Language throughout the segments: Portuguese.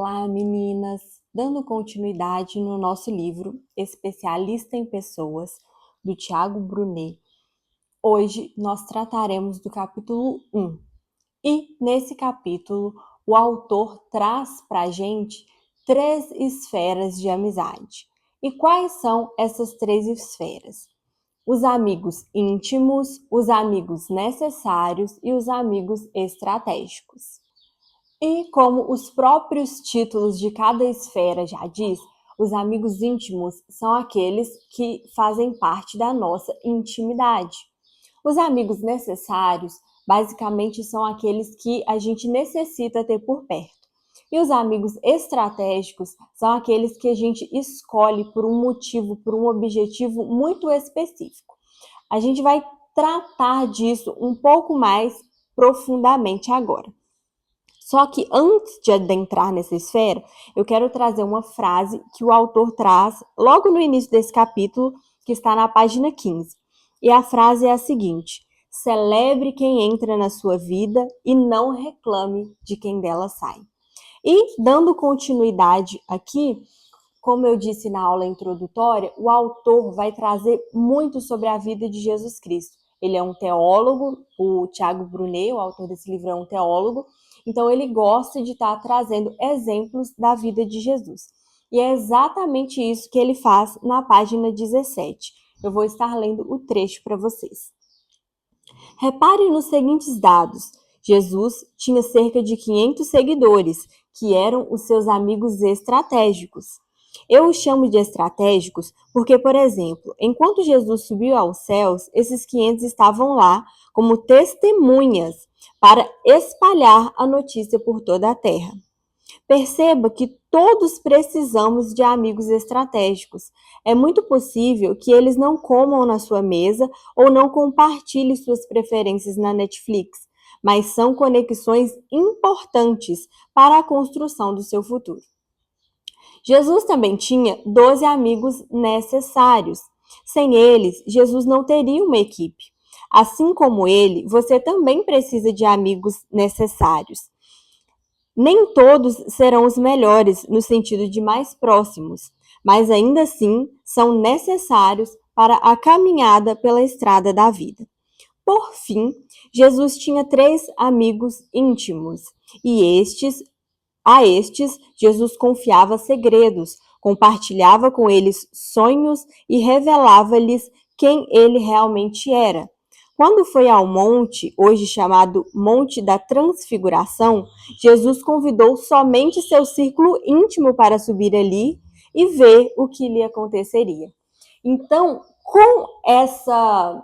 Olá, meninas! Dando continuidade no nosso livro Especialista em Pessoas, do Tiago Brunet, hoje nós trataremos do capítulo 1. E nesse capítulo, o autor traz para a gente 3 esferas de amizade. E quais são essas 3 esferas? Os amigos íntimos, os amigos necessários e os amigos estratégicos. E como os próprios títulos de cada esfera já diz, os amigos íntimos são aqueles que fazem parte da nossa intimidade. Os amigos necessários, basicamente, são aqueles que a gente necessita ter por perto. E os amigos estratégicos são aqueles que a gente escolhe por um motivo, por um objetivo muito específico. A gente vai tratar disso um pouco mais profundamente agora. Só que antes de adentrar nessa esfera, eu quero trazer uma frase que o autor traz logo no início desse capítulo, que está na página 15. E a frase é a seguinte: celebre quem entra na sua vida e não reclame de quem dela sai. E dando continuidade aqui, como eu disse na aula introdutória, o autor vai trazer muito sobre a vida de Jesus Cristo. Ele é um teólogo, o Tiago Brunet, o autor desse livro, é um teólogo, então ele gosta de estar trazendo exemplos da vida de Jesus. E é exatamente isso que ele faz na página 17. Eu vou estar lendo o trecho para vocês. Repare nos seguintes dados. Jesus tinha cerca de 500 seguidores, que eram os seus amigos estratégicos. Eu os chamo de estratégicos porque, por exemplo, enquanto Jesus subiu aos céus, esses 500 estavam lá como testemunhas para espalhar a notícia por toda a terra. Perceba que todos precisamos de amigos estratégicos. É muito possível que eles não comam na sua mesa ou não compartilhem suas preferências na Netflix, mas são conexões importantes para a construção do seu futuro. Jesus também tinha 12 amigos necessários. Sem eles, Jesus não teria uma equipe. Assim como ele, você também precisa de amigos necessários. Nem todos serão os melhores no sentido de mais próximos, mas ainda assim são necessários para a caminhada pela estrada da vida. Por fim, Jesus tinha 3 amigos íntimos, e a estes Jesus confiava segredos, compartilhava com eles sonhos e revelava-lhes quem ele realmente era. Quando foi ao monte, hoje chamado Monte da Transfiguração, Jesus convidou somente seu círculo íntimo para subir ali e ver o que lhe aconteceria. Então, com essa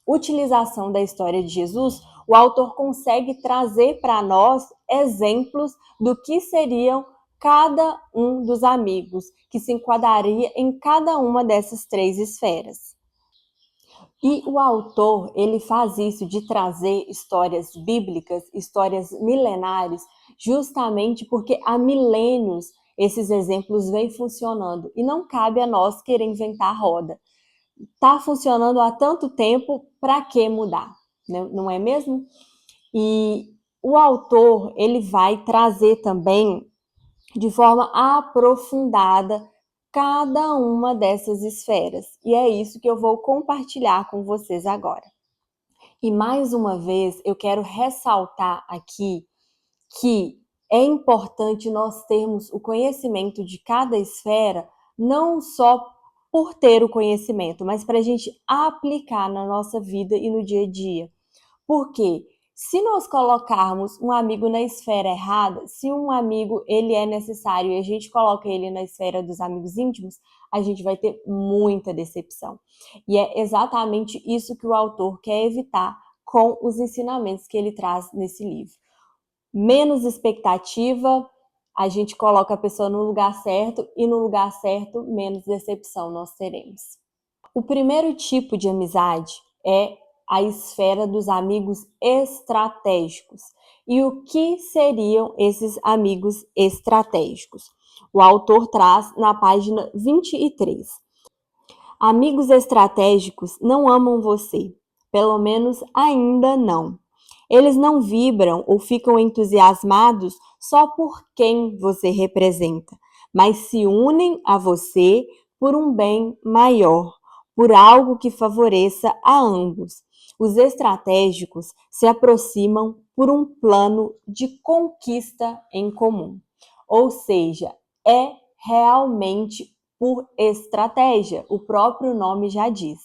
utilização da história de Jesus, o autor consegue trazer para nós exemplos do que seriam cada um dos amigos, que se enquadraria em cada uma dessas 3 esferas. E o autor, ele faz isso de trazer histórias bíblicas, histórias milenares, justamente porque há milênios esses exemplos vêm funcionando e não cabe a nós querer inventar a roda. Está funcionando há tanto tempo, para que mudar? Não é mesmo? E o autor, ele vai trazer também, de forma aprofundada, cada uma dessas esferas. E é isso que eu vou compartilhar com vocês agora. E mais uma vez, eu quero ressaltar aqui que é importante nós termos o conhecimento de cada esfera, não só por ter o conhecimento, mas para a gente aplicar na nossa vida e no dia a dia. Porque se nós colocarmos um amigo na esfera errada, se um amigo ele é necessário e a gente coloca ele na esfera dos amigos íntimos, a gente vai ter muita decepção. E é exatamente isso que o autor quer evitar com os ensinamentos que ele traz nesse livro. Menos expectativa, a gente coloca a pessoa no lugar certo e no lugar certo, menos decepção nós teremos. O primeiro tipo de amizade é a esfera dos amigos estratégicos. E o que seriam esses amigos estratégicos? O autor traz na página 23. Amigos estratégicos não amam você, pelo menos ainda não. Eles não vibram ou ficam entusiasmados só por quem você representa, mas se unem a você por um bem maior, por algo que favoreça a ambos. Os estratégicos se aproximam por um plano de conquista em comum, ou seja, é realmente por estratégia, o próprio nome já diz.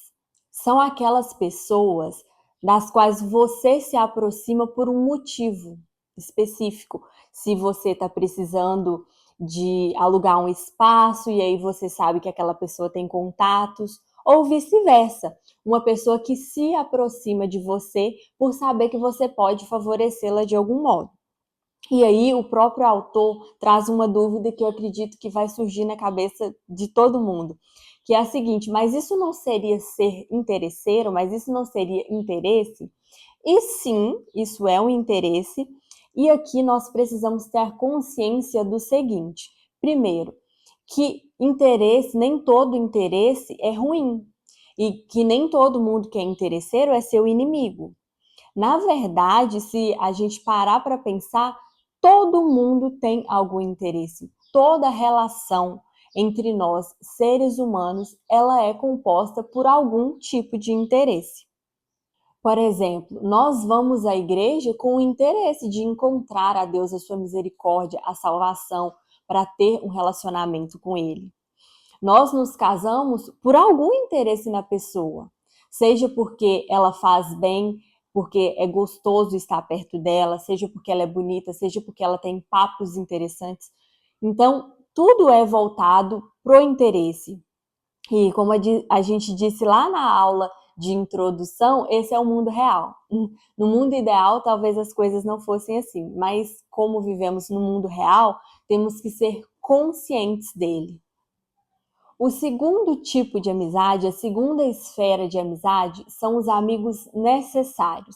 São aquelas pessoas das quais você se aproxima por um motivo específico. Se você está precisando de alugar um espaço e aí você sabe que aquela pessoa tem contatos, ou vice-versa, uma pessoa que se aproxima de você por saber que você pode favorecê-la de algum modo. E aí o próprio autor traz uma dúvida que eu acredito que vai surgir na cabeça de todo mundo, que é a seguinte: mas isso não seria ser interesseiro? Mas isso não seria interesse? E sim, isso é um interesse. E aqui nós precisamos ter consciência do seguinte: primeiro, que interesse, nem todo interesse é ruim, e que nem todo mundo que é interesseiro é seu inimigo. Na verdade, se a gente parar para pensar, todo mundo tem algum interesse. Toda relação entre nós, seres humanos, ela é composta por algum tipo de interesse. Por exemplo, nós vamos à igreja com o interesse de encontrar a Deus, a sua misericórdia, a salvação, para ter um relacionamento com Ele. Nós nos casamos por algum interesse na pessoa, seja porque ela faz bem, porque é gostoso estar perto dela, seja porque ela é bonita, seja porque ela tem papos interessantes. Então, tudo é voltado pro interesse. E como a gente disse lá na aula de introdução, esse é o mundo real. No mundo ideal, talvez as coisas não fossem assim, mas como vivemos no mundo real, temos que ser conscientes dele. O segundo tipo de amizade, a segunda esfera de amizade, são os amigos necessários.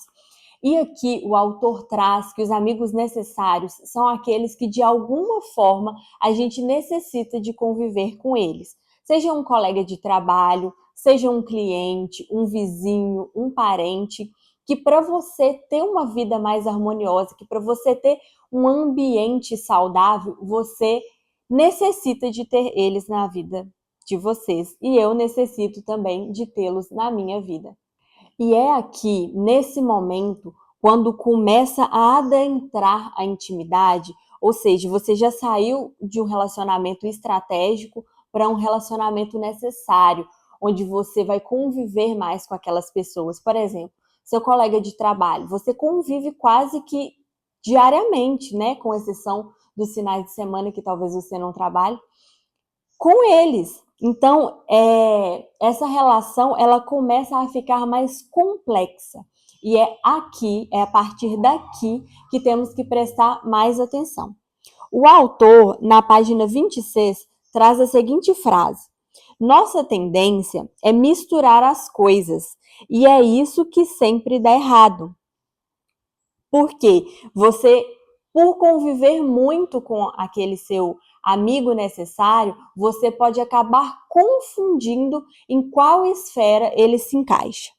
E aqui o autor traz que os amigos necessários são aqueles que de alguma forma a gente necessita de conviver com eles. Seja um colega de trabalho, seja um cliente, um vizinho, um parente, que para você ter uma vida mais harmoniosa, que para você ter um ambiente saudável, você necessita de ter eles na vida de vocês. E eu necessito também de tê-los na minha vida. E é aqui, nesse momento, quando começa a adentrar a intimidade, ou seja, você já saiu de um relacionamento estratégico para um relacionamento necessário, onde você vai conviver mais com aquelas pessoas. Por exemplo, seu colega de trabalho, você convive quase que diariamente, né? Com exceção dos finais de semana que talvez você não trabalhe, com eles. Então, essa relação ela começa a ficar mais complexa. E é a partir daqui que temos que prestar mais atenção. O autor, na página 26, traz a seguinte frase: nossa tendência é misturar as coisas, e é isso que sempre dá errado. Porque você, por conviver muito com aquele seu amigo necessário, você pode acabar confundindo em qual esfera ele se encaixa.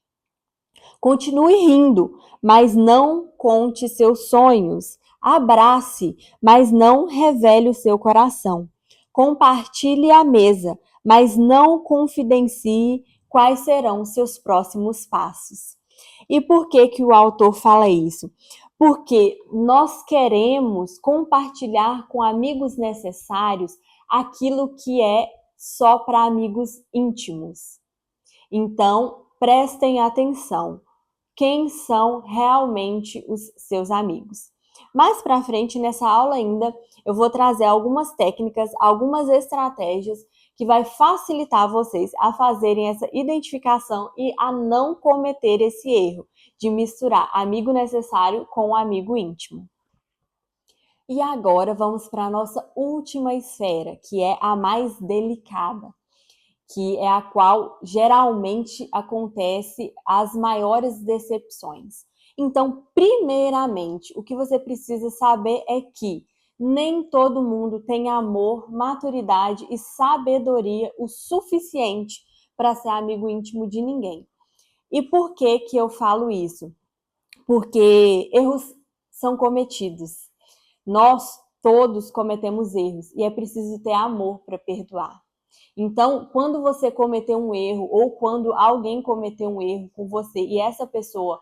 Continue rindo, mas não conte seus sonhos. Abrace, mas não revele o seu coração. Compartilhe a mesa, mas não confidencie quais serão seus próximos passos. E por que o autor fala isso? Porque nós queremos compartilhar com amigos necessários aquilo que é só para amigos íntimos. Então, prestem atenção. Quem são realmente os seus amigos? Mais para frente, nessa aula ainda, eu vou trazer algumas técnicas, algumas estratégias que vai facilitar vocês a fazerem essa identificação e a não cometer esse erro de misturar amigo necessário com amigo íntimo. E agora vamos para a nossa última esfera, que é a mais delicada, que é a qual geralmente acontece as maiores decepções. Então, primeiramente, o que você precisa saber é que nem todo mundo tem amor, maturidade e sabedoria o suficiente para ser amigo íntimo de ninguém. E por que eu falo isso? porque erros são cometidos. Nós todos cometemos erros e é preciso ter amor para perdoar. Então, quando você cometer um erro ou quando alguém cometer um erro com você e essa pessoa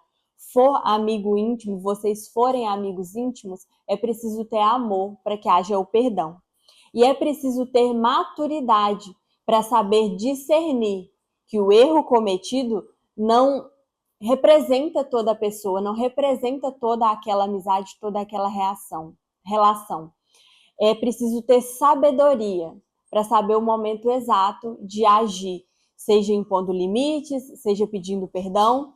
for amigo íntimo, vocês forem amigos íntimos, é preciso ter amor para que haja o perdão. E é preciso ter maturidade para saber discernir que o erro cometido não representa toda a pessoa, não representa toda aquela amizade, toda aquela relação. É preciso ter sabedoria para saber o momento exato de agir, seja impondo limites, seja pedindo perdão.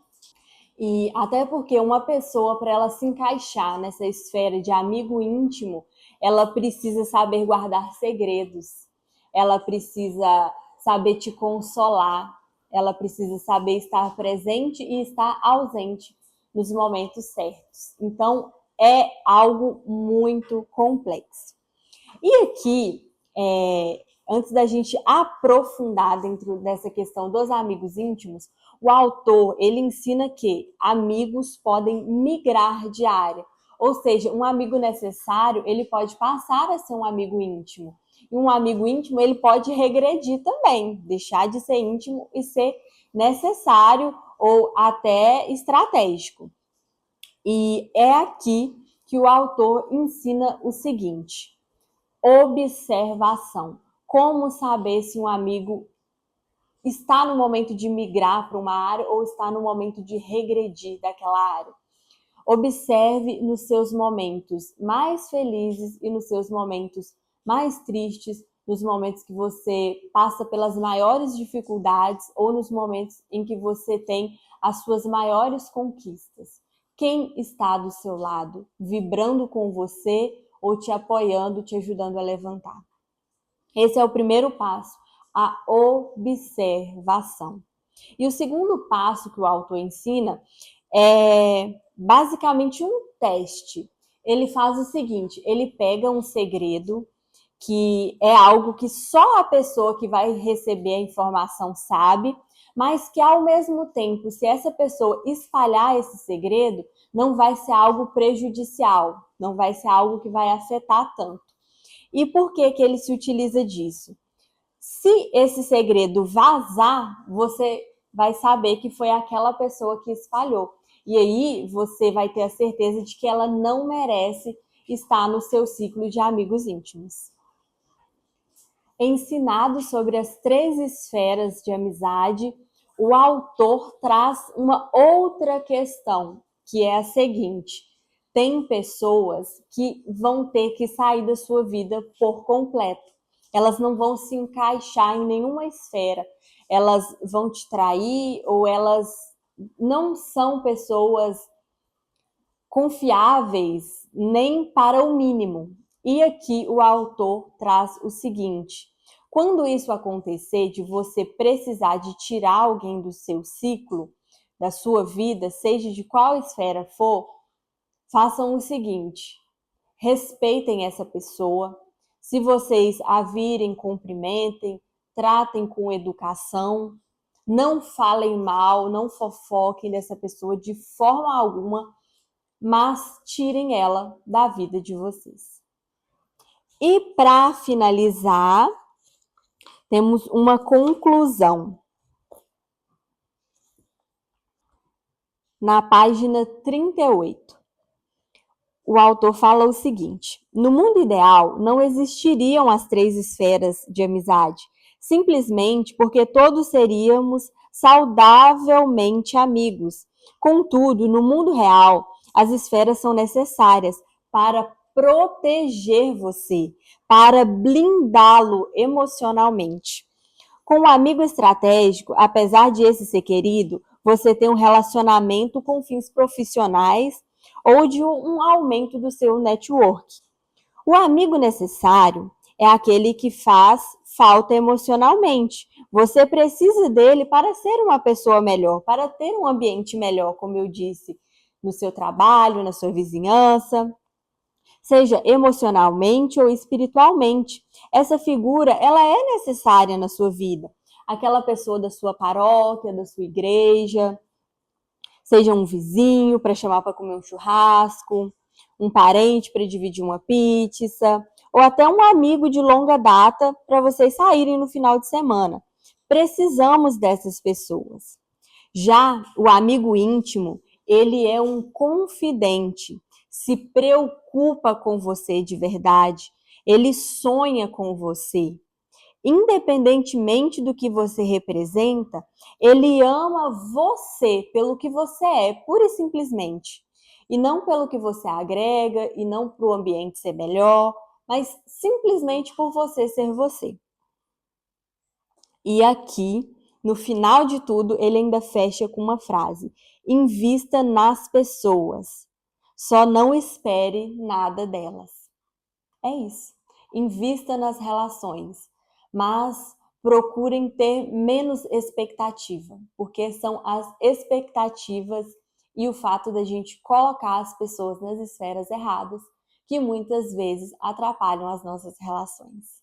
E até porque uma pessoa, para ela se encaixar nessa esfera de amigo íntimo, ela precisa saber guardar segredos, ela precisa saber te consolar, ela precisa saber estar presente e estar ausente nos momentos certos. Então, é algo muito complexo. E aqui, antes da gente aprofundar dentro dessa questão dos amigos íntimos, o autor ele ensina que amigos podem migrar de área, ou seja, um amigo necessário ele pode passar a ser um amigo íntimo. E um amigo íntimo ele pode regredir também, deixar de ser íntimo e ser necessário ou até estratégico. E é aqui que o autor ensina o seguinte: observação. Como saber se um amigo está no momento de migrar para uma área ou está no momento de regredir daquela área? Observe nos seus momentos mais felizes e nos seus momentos mais tristes, nos momentos que você passa pelas maiores dificuldades ou nos momentos em que você tem as suas maiores conquistas. Quem está do seu lado, vibrando com você ou te apoiando, te ajudando a levantar? Esse é o primeiro passo, a observação. E o segundo passo que o autor ensina é basicamente um teste. Ele faz o seguinte: ele pega um segredo, que é algo que só a pessoa que vai receber a informação sabe, mas que ao mesmo tempo, se essa pessoa espalhar esse segredo, não vai ser algo prejudicial, não vai ser algo que vai afetar tanto. E por que que ele se utiliza disso? Se esse segredo vazar, você vai saber que foi aquela pessoa que espalhou. E aí você vai ter a certeza de que ela não merece estar no seu ciclo de amigos íntimos. Ensinado sobre as 3 esferas de amizade, o autor traz uma outra questão, que é a seguinte: tem pessoas que vão ter que sair da sua vida por completo. Elas não vão se encaixar em nenhuma esfera. Elas vão te trair ou elas não são pessoas confiáveis nem para o mínimo. E aqui o autor traz o seguinte: quando isso acontecer, de você precisar de tirar alguém do seu ciclo, da sua vida, seja de qual esfera for, façam o seguinte: respeitem essa pessoa. Se vocês a virem, cumprimentem, tratem com educação, não falem mal, não fofoquem dessa pessoa de forma alguma, mas tirem ela da vida de vocês. E para finalizar, temos uma conclusão. Na página 38, o autor fala o seguinte: no mundo ideal, não existiriam as 3 esferas de amizade, simplesmente porque todos seríamos saudavelmente amigos. Contudo, no mundo real, as esferas são necessárias para proteger você, para blindá-lo emocionalmente. Com um amigo estratégico, apesar de esse ser querido, você tem um relacionamento com fins profissionais ou de um aumento do seu network. O amigo necessário é aquele que faz falta emocionalmente. Você precisa dele para ser uma pessoa melhor, para ter um ambiente melhor, como eu disse, no seu trabalho, na sua vizinhança, seja emocionalmente ou espiritualmente. Essa figura, ela é necessária na sua vida. Aquela pessoa da sua paróquia, da sua igreja, Seja um vizinho para chamar para comer um churrasco, um parente para dividir uma pizza, ou até um amigo de longa data para vocês saírem no final de semana. Precisamos dessas pessoas. Já o amigo íntimo, ele é um confidente, se preocupa com você de verdade, ele sonha com você. Independentemente do que você representa, ele ama você pelo que você é, pura e simplesmente. E não pelo que você agrega, e não para o ambiente ser melhor, mas simplesmente por você ser você. E aqui, no final de tudo, ele ainda fecha com uma frase: invista nas pessoas, só não espere nada delas. É isso. Invista nas relações, mas procurem ter menos expectativa, porque são as expectativas e o fato da gente colocar as pessoas nas esferas erradas que muitas vezes atrapalham as nossas relações.